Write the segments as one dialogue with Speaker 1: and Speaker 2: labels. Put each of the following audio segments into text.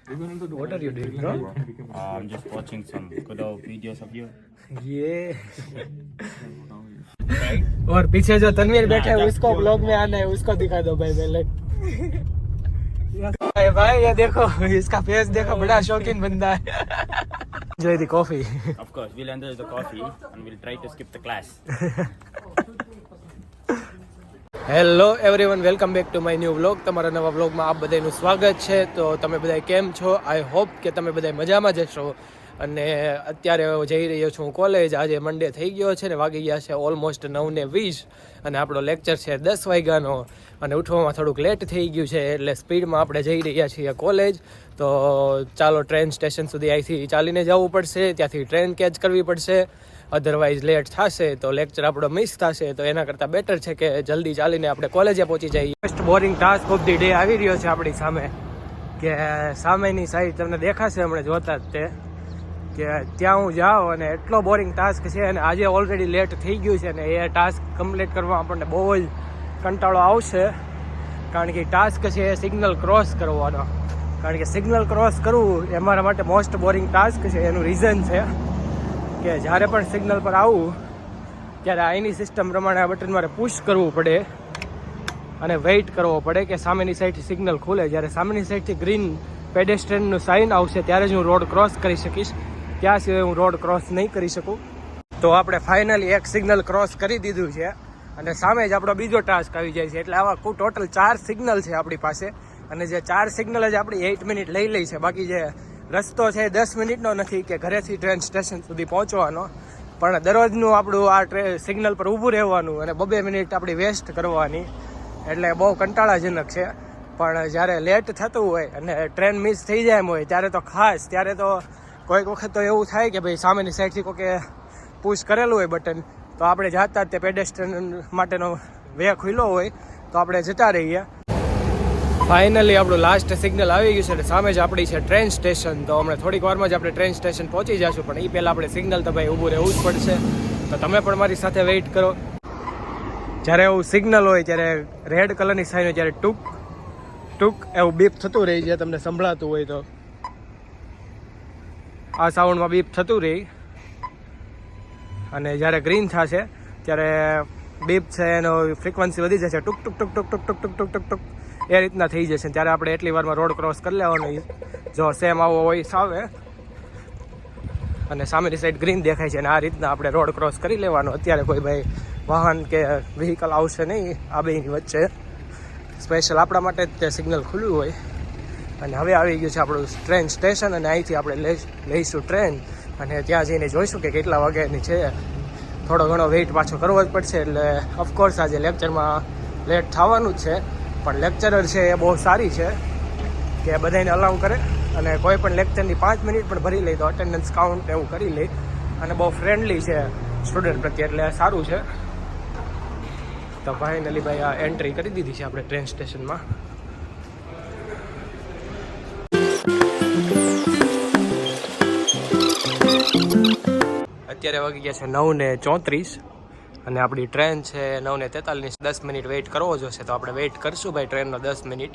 Speaker 1: What are you doing, bro?
Speaker 2: I'm just watching some good old videos of you.
Speaker 1: ये और पीछे जो तनवीर बैठा है उसको ब्लॉग में आना है, उसको दिखा दो भाई पहले। भाई ये देखो, इसका फेस देखो, बड़ा शौकीन बंदा है। Enjoy the coffee.
Speaker 2: Of course, we'll enjoy the coffee and we'll try to skip the class.
Speaker 1: Hello everyone, welcome back to my new vlog. તમારા નવા વ્લોગમાં આપ બધાનું સ્વાગત છે. તો તમે બધા કેમ છો? આઈ હોપ કે તમે બધા મજામાં જ હશો. અને અત્યારે જઈ રહ્યો છું કોલેજ. આજે મંડે થઈ ગયો છે ને વાગી ગયા છે ઓલમોસ્ટ 9:20 અને આપણો લેક્ચર છે 10 વાગ્યાનો. અને ઉઠવામાં થોડુંક લેટ થઈ ગયું છે એટલે સ્પીડમાં આપણે જઈ રહ્યા છીએ કોલેજ. તો ચાલો, ટ્રેન સ્ટેશન સુધી અહીંથી ચાલીને જવું પડશે, ત્યાંથી ટ્રેન કેચ કરવી પડશે, અધરવાઇઝ લેટ થશે તો લેક્ચર આપણો મિસ થશે. તો એના કરતાં બેટર છે કે જલ્દી ચાલીને આપણે કોલેજે પહોંચી જઈએ. Most boring task of the day આવી રહ્યો છે આપણી સામે, કે સામેની સાઈડ તમને દેખાશે હમણાં જોતા જ તે, કે ત્યાં હું જાઉં અને એટલો બોરિંગ ટાસ્ક છે. અને આજે ઓલરેડી લેટ થઈ ગયું છે ને એ ટાસ્ક કમ્પ્લીટ કરવા આપણને બહુ જ કંટાળો આવશે. કારણ કે ટાસ્ક છે એ સિગ્નલ ક્રોસ કરવાનો. કારણ કે સિગ્નલ ક્રોસ કરવું એ મારા માટે મોસ્ટ બોરિંગ ટાસ્ક છે. એનું રીઝન છે કે જ્યારે પણ સિગ્નલ પર આવું ત્યારે અહીંની સિસ્ટમ પ્રમાણે આ બટન મારે પુશ કરવું પડે અને વેઇટ કરવો પડે કે સામેની સાઈડથી સિગ્નલ ખુલે. જ્યારે સામેની સાઈડથી ગ્રીન પેડેસ્ટ્રિયનનું સાઇન આવશે ત્યારે જ હું રોડ ક્રોસ કરી શકીશ, ત્યાં સિવાય હું રોડ ક્રોસ નહીં કરી શકું. તો આપણે ફાઇનલી એક સિગ્નલ ક્રોસ કરી દીધું છે અને સામે જ આપણો બીજો ટાસ્ક આવી જાય છે. એટલે આવા ટોટલ 4 સિગ્નલ છે આપણી પાસે. અને જે 4 સિગ્નલ જ આપણી 8 મિનિટ લઈ લે છે. બાકી જે રસ્તો છે 10 મિનિટનો નથી કે ઘરેથી ટ્રેન સ્ટેશન સુધી પહોંચવાનો, પણ દરરોજનું આપણું આ સિગ્નલ પર ઊભું રહેવાનું અને 2 મિનિટ આપણી વેસ્ટ કરવાની. એટલે બહુ કંટાળાજનક છે. પણ જ્યારે લેટ થતું હોય અને ટ્રેન મિસ થઈ જાય એમ હોય ત્યારે તો ખાસ, ત્યારે તો કોઈક વખત તો એવું થાય કે ભાઈ સામેની સાઈડથી કોઈકે પુશ કરેલું હોય બટન, તો આપણે જાતા જ તે પેડેસ્ટ્રિયન માટેનો વે ખુલ્લો હોય તો આપણે જતા રહીએ. ફાઇનલી આપણું લાસ્ટ સિગ્નલ આવી ગયું છે એટલે સામે જ આપણી છે ટ્રેન સ્ટેશન. તો હમણાં થોડીક વારમાં જ આપણે ટ્રેન સ્ટેશન પહોંચી જઈશું, પણ એ પહેલાં આપણે સિગ્નલ તો ભાઈ ઊભું રહેવું જ પડશે. તો તમે પણ મારી સાથે વેઇટ કરો. જ્યારે એવું સિગ્નલ હોય ત્યારે રેડ કલરની સાઇન હોય ત્યારે ટૂંક ટૂંક એવું બીપ થતું રહી છે. તમને સંભળાતું હોય તો આ સાઉન્ડમાં બીપ થતું રહી. અને જ્યારે ગ્રીન થશે ત્યારે બીપ છે એનો ફ્રિકવન્સી વધી જશે, ટૂંક ટૂંક ટૂંક ટૂંક ટૂંક ટૂંક ટૂંક ટૂંક ટૂંક ટૂંક એ રીતના થઈ જશે. ત્યારે આપણે એટલી વારમાં રોડ ક્રોસ કરી લેવાનો. જો સેમ આવો વોઇસ આવે અને સામેની સાઈડ ગ્રીન દેખાય છે અને આ રીતના આપણે રોડ ક્રોસ કરી લેવાનો. અત્યારે કોઈ ભાઈ વાહન કે વ્હીકલ આવશે નહીં આ બેની વચ્ચે. સ્પેશિયલ આપણા માટે જ તે સિગ્નલ ખુલ્લું હોય. અને હવે આવી ગયું છે આપણું ટ્રેન સ્ટેશન અને અહીંથી આપણે લઈશું ટ્રેન અને ત્યાં જઈને જોઈશું કે કેટલા વાગ્યાની છે. થોડો ઘણો વેઇટ પાછો કરવો જ પડશે. એટલે ઓફકોર્સ આજે લેક્ચરમાં લેટ થવાનું જ છે, પણ લેક્ચરર છે એ બહુ સારી છે કે બધાને અલાઉ કરે અને કોઈ પણ લેક્ચરની 5 મિનિટ પણ ભરી લે તો અટેન્ડન્સ કાઉન્ટ એવું કરી લે. અને બહુ ફ્રેન્ડલી છે સ્ટુડન્ટ પ્રત્યે, એટલે સારું છે. તો ફાઇનલી ભાઈ આ એન્ટ્રી કરી દીધી છે આપણે ટ્રેન સ્ટેશનમાં. અત્યારે વાગી ગયા છે 9:34 અને આપણી ટ્રેન છે 9:43. 10 મિનિટ વેઇટ કરવો જોશે તો આપણે વેઇટ કરશું ભાઈ ટ્રેનનો 10 મિનિટ.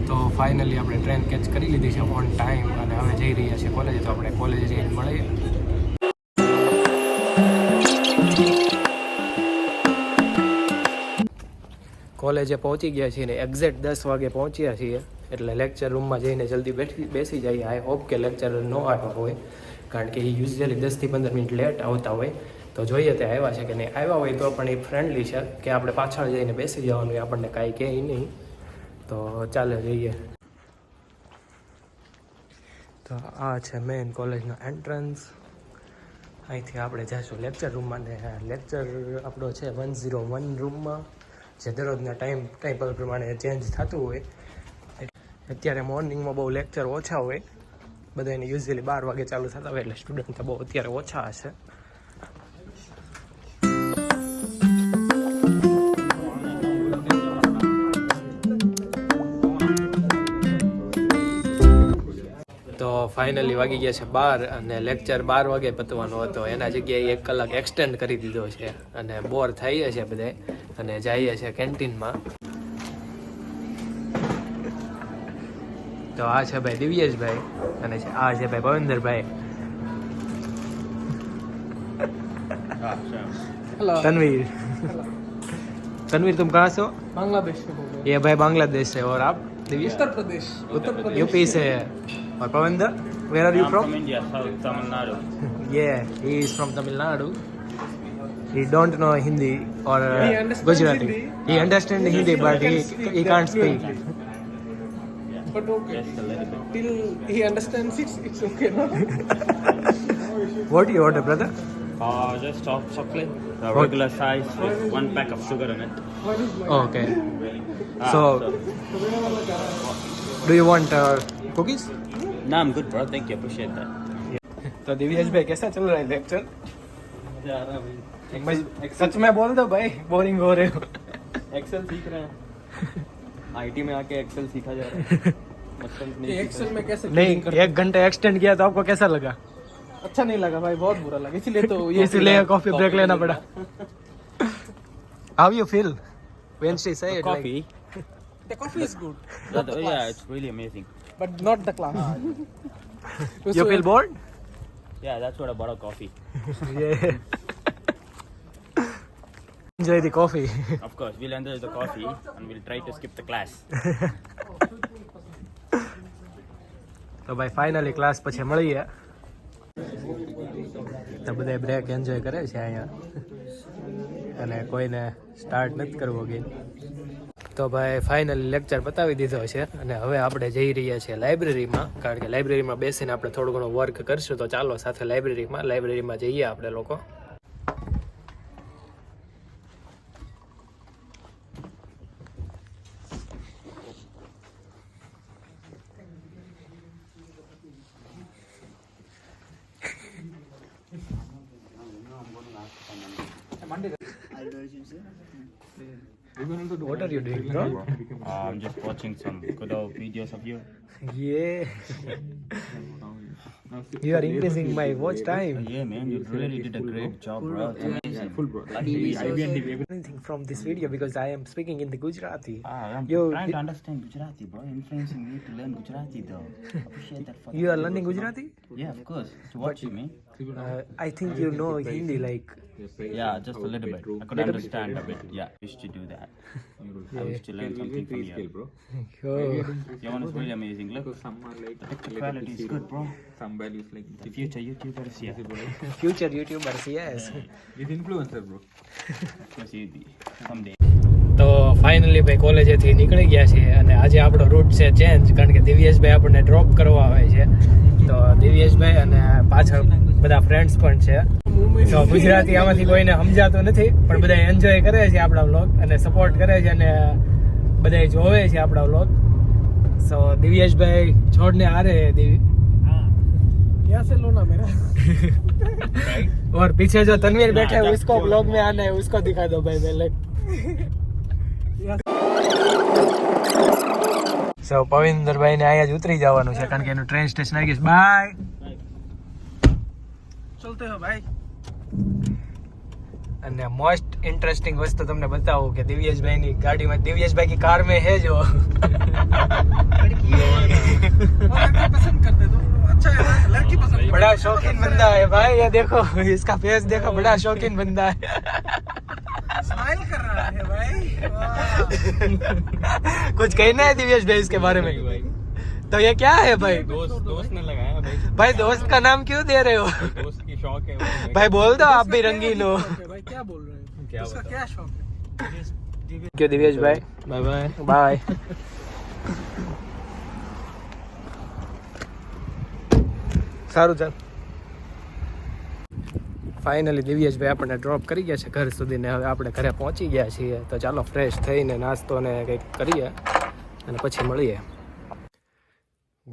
Speaker 1: તો ફાઇનલી આપણે ટ્રેન કેચ કરી લીધી છે ઓન ટાઈમ અને હવે જઈ રહ્યા છીએ કોલેજ. તો આપણે કોલેજ જઈને મળીએ. કોલેજે પહોંચી ગયા છીએ ને એક્ઝેક્ટ 10 વાગે પહોંચ્યા છીએ. એટલે લેક્ચર રૂમમાં જઈને જલ્દી બેસી જઈએ. આઈ હોપ કે લેક્ચર ન આવ્યા હોય, કારણ કે એ યુઝ્યુઅલી 10 થી 15 મિનિટ લેટ આવતા હોય. તો જોઈએ તે આવ્યા છે કે નહીં. આવ્યા હોય તો પણ એ ફ્રેન્ડલી છે કે આપણે પાછળ જઈને બેસી જવાનું, આપણને કાંઈ કહે નહીં. તો ચાલે જઈએ. તો આ છે મેઇન કોલેજનો એન્ટ્રન્સ. અહીંથી આપણે જઈશું લેક્ચર રૂમમાં ને લેક્ચર આપણો છે 101 રૂમમાં, જે દરરોજના ટાઈમ પ્રમાણે ચેન્જ થતું હોય. અત્યારે મોર્નિંગમાં બહુ લેક્ચર ઓછા હોય, બધાને યુઝ્યુઅલી 12 વાગે ચાલુ થતા હોય, એટલે સ્ટુડન્ટ તો બહુ અત્યારે ઓછા હશે. તો ફાઇનલી વાગી ગયા છે 12 અને લેક્ચર 12 વાગે પતવાનો હતો. એના જગ્યાએ 1 કલાક એક્સટેન્ડ કરી દીધો છે અને બોર થઈએ છે બધાય અને જઈએ છે કેન્ટીનમાં. તો આ છે ભાઈ દિવ્યેશભાઈ અને આ છે ભાઈ ભવિન્દરભાઈ. तनवीर तनवीर तुम कहाँ से हो?
Speaker 3: बांग्लादेश से बोल रहे
Speaker 1: ये भाई बांग्लादेश से और आप दिव्येश?
Speaker 3: उत्तर प्रदेश
Speaker 1: यूपी से है. और Pavinder where are you
Speaker 2: I'm
Speaker 1: from?
Speaker 2: from India, South Tamil Nadu.
Speaker 1: Yeah, he is from Tamil Nadu. He don't know Hindi or
Speaker 3: He understands
Speaker 1: Gujarati.
Speaker 3: Hindi.
Speaker 1: He understands Hindi but he can't speak.
Speaker 3: but okay
Speaker 2: Just a little bit.
Speaker 3: till he understands it's okay no?
Speaker 1: What do you order, brother?
Speaker 2: Just hot chocolate, the regular size with 1 pack of sugar in it.
Speaker 3: What is my
Speaker 1: Okay.
Speaker 2: Ah,
Speaker 1: So, do you want cookies?
Speaker 2: No, I'm good, bro. Thank you. Appreciate that.
Speaker 1: तो दिव्येश भाई कैसा चल रहा है lecture? सच में बोल दो भाई, बोरिंग हो रहे हो.
Speaker 4: एक्सेल सीख रहे हैं आईटी में आके एक्सेल सीखा जा रहा है
Speaker 3: ये एक्सेल में कैसे
Speaker 1: नहीं, 1 घंटा एक्सटेंड किया तो आपको कैसा लगा?
Speaker 3: अच्छा नहीं लगा भाई बहुत बुरा लगा इसलिए तो
Speaker 1: इसलिए कॉफी ब्रेक लेना पड़ा. How you feel when she said like
Speaker 2: Coffee.
Speaker 3: the coffee is good
Speaker 2: Yeah, it's really amazing.
Speaker 3: but not the class
Speaker 1: you feel bored?
Speaker 2: Yeah, that's what I bought a coffee.
Speaker 1: Yeah. Enjoy the coffee.
Speaker 2: Of course, we'll enjoy the coffee and we'll try to skip the class.
Speaker 1: તો ભાઈ finally class પછી મળીએ. તો બધા break enjoy કરે છે અહીંયા અને કોઈને સ્ટાર્ટ નથી કરવો ગઈ. તો ભાઈ ફાઇનલી લેક્ચર પતાવી દીધો છે અને હવે આપણે જઈ રહ્યા છીએ લાઇબ્રેરીમાં, કારણ કે લાઇબ્રેરીમાં બેસીને આપણે થોડું ઘણું વર્ક કરશું. તો ચાલો સાથે લાઇબ્રેરીમાં જઈએ આપણે લોકો. What are you doing, bro?
Speaker 2: I'm just watching some good old videos of you.
Speaker 1: Yeah. You are increasing my watch time.
Speaker 2: Yeah, man, you really did a great job, bro. It's amazing.
Speaker 1: Anything from this video because I am speaking in the Gujarati.
Speaker 2: I'm
Speaker 1: You-
Speaker 2: trying to understand Gujarati, bro. Influencing me to learn Gujarati, though. Appreciate that.
Speaker 1: You are learning Gujarati?
Speaker 2: Yeah, of course. To watch you, man.
Speaker 1: I think you know Hindi like.
Speaker 2: Yeah, just a little bit. I could understand a bit. Yeah, I used to do that. I used to learn something from you.
Speaker 1: Oh.
Speaker 2: Your one is really amazing. Look, the picture quality is good, bro.
Speaker 4: some values like
Speaker 2: The future YouTubers, yeah.
Speaker 1: Future YouTubers, yes.
Speaker 4: this influencer bro
Speaker 2: Of course, you someday.
Speaker 1: તો finally ભાઈ કોલેજેથી નીકળી ગયા છીએ અને આજે આપણો route છે change, કારણ કે દિવ્યેશભાઈ આપણને ડ્રોપ કરવા આવે છે. તો દિવ્યેશભાઈ અને પાછળ બધા ફ્રેન્ડ્સ પણ છે. તો ગુજરાતી આમાંથી કોઈને સમજાતું નથી પણ બધા એન્જોય કરે છે આપણા વ્લોગ અને સપોર્ટ કરે છે અને બધા જોવે છે આપણા વ્લોગ. સો દિવ્યેશભાઈ છોડને હારે
Speaker 3: यहाँ से लो ना मेरा
Speaker 1: और पीछे जो तनवीर बैठे हैं उसको ब्लॉग में आना है, उसको दिखा दो भाई पहले. સો પવિન્દરભાઈ ને અહીંયા જ ઉતરી જવાનું છે કારણ કે એનું ટ્રેન સ્ટેશન આવી ગયું છે. બાય.
Speaker 3: चलते हो भाई
Speaker 1: અને મોસ્ટ ઇન્ટરેસ્ટિંગ વસ્તુ તમને બતાવું કે દિવ્યેશભાઈ ની ગાડીમાં દિવ્યેશભાઈ की कार में है जो
Speaker 3: लड़की पसंद करते तो अच्छा है ना लड़की पसंद
Speaker 1: बड़ा शौकीन बंदा है भाई. ये देखो इसका फेस देखो, बड़ा शौकीन बंदा है.
Speaker 3: स्माइल कर रहा है भाई वाह।
Speaker 1: कुछ कहना है दिव्येश भाई इसके बारे में? तो ये क्या है भाई?
Speaker 4: दोस्त ने लगाया भाई
Speaker 1: भाई दोस्त का नाम क्यों दे रहे हो?
Speaker 4: दोस्त की शौक है वो
Speaker 1: भाई बोल दो आप भी रंगीन हो.
Speaker 3: Okay, भाई क्या बोल रहे हैं
Speaker 4: क्या
Speaker 3: उसका
Speaker 4: बताऊं?
Speaker 3: क्या शौक है
Speaker 1: क्यों दिव्येश भाई?
Speaker 4: Bye bye
Speaker 1: bye. સારું ચાલ. ફાઇનલી દિવ્યેશભાઈ આપણને ડ્રોપ કરી ગયા છે ઘર સુધી ને હવે આપણે ઘરે પહોંચી ગયા છીએ. તો ચાલો ફ્રેશ થઈને નાસ્તો ને કંઈક કરીએ અને પછી મળીએ.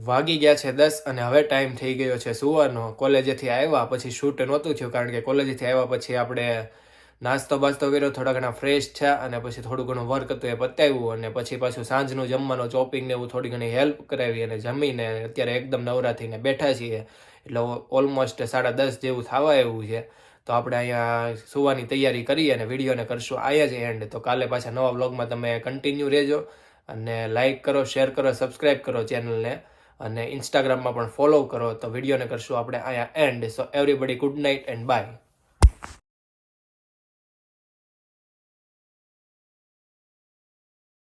Speaker 1: વાગી ગયા છે 10 અને હવે ટાઈમ થઈ ગયો છે સુવાનો. કોલેજેથી આવ્યા પછી શૂટ નહોતું થયું કારણ કે કોલેજેથી આવ્યા પછી આપણે નાસ્તો બાસ્તો કર્યો, થોડા ઘણા ફ્રેશ થયા અને પછી થોડું ઘણું વર્ક હતું એ પતાવ્યું અને પછી પાછું સાંજનું જમવાનું ચોપિંગ ને એવું થોડી ઘણી હેલ્પ કરાવી અને જમીને અત્યારે એકદમ નવરા થઈને બેઠા છીએ. એટલે ઓલમોસ્ટ 10:30 જેવું થવા એવું છે. તો આપણે અહીંયા સુવાની તૈયારી કરીએ અને વિડીયોને કરશું અહીંયા જ એન્ડ. તો કાલે પાછા નવા વ્લોગમાં તમે કન્ટિન્યુ રહેજો અને લાઇક કરો, શેર કરો, સબસ્ક્રાઈબ કરો ચેનલને અને ઇન્સ્ટાગ્રામમાં પણ ફોલો કરો. તો વિડીયોને કરશું આપણે અહીંયા end. So everybody good night and by.